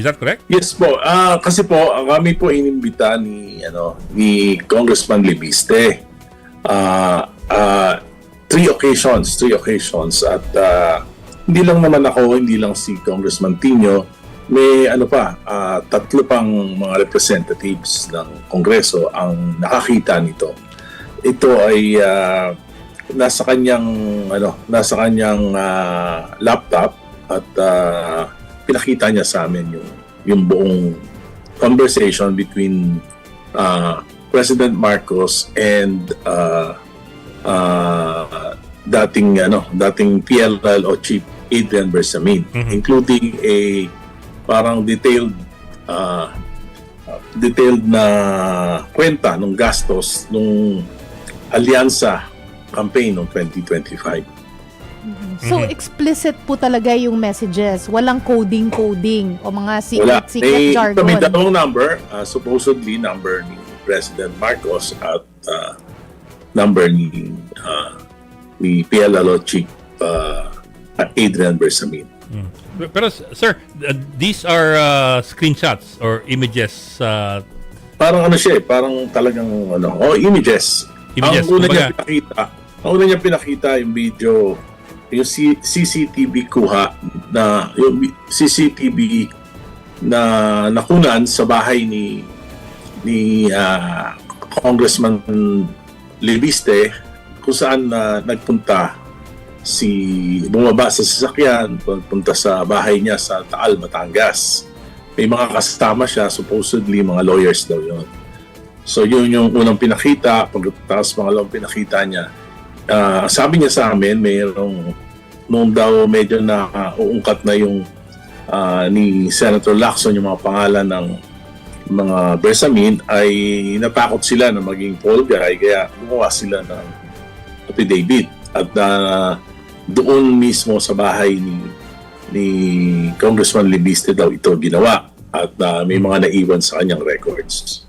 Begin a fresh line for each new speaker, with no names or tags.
Is that correct?
Yes po. Kasi po kami po inimbita ni Congressman Libiste. Three occasions at hindi lang naman ako, hindi lang si Congressman Tino, may tatlo pang mga representatives ng Kongreso ang nakakita nito. Ito ay nasa kanyang laptop at pinakita niya sa amin yung buong conversation between President Marcos and dating PLLO Chief Adrian Bersamin, including a parang detailed na kwenta ng gastos ng alyansa campaign noong 2025.
So explicit po talaga yung messages, walang coding o mga secret jargon.
May dalawang number, supposedly number ni President Marcos at number ni PLLO Chief Adrian Bersamin.
Pero sir, these are screenshots or images.
Parang parang talagang images.
Images.
Ang una niya pinakita yung video, yung CCTV kuha yung CCTV na nakunan sa bahay ni Congressman Libiste, kung saan nagpunta bumaba sa sasakyan, punta sa bahay niya sa Taal, Batangas. May mga kasama siya, supposedly mga lawyers daw yun. So yun yung unang pinakita. Pagkatapos pangalawang pinakita niya, sabi niya sa amin, nung daw medyo na uungkat na yung ni Senator Lacson yung mga pangalan ng mga Bersamin, ay natakot sila na maging fall guy, kaya gumawa sila ng affidavit. At doon mismo sa bahay ni Congressman Libiste daw ito ginawa. At may mga naiwan sa kanyang records.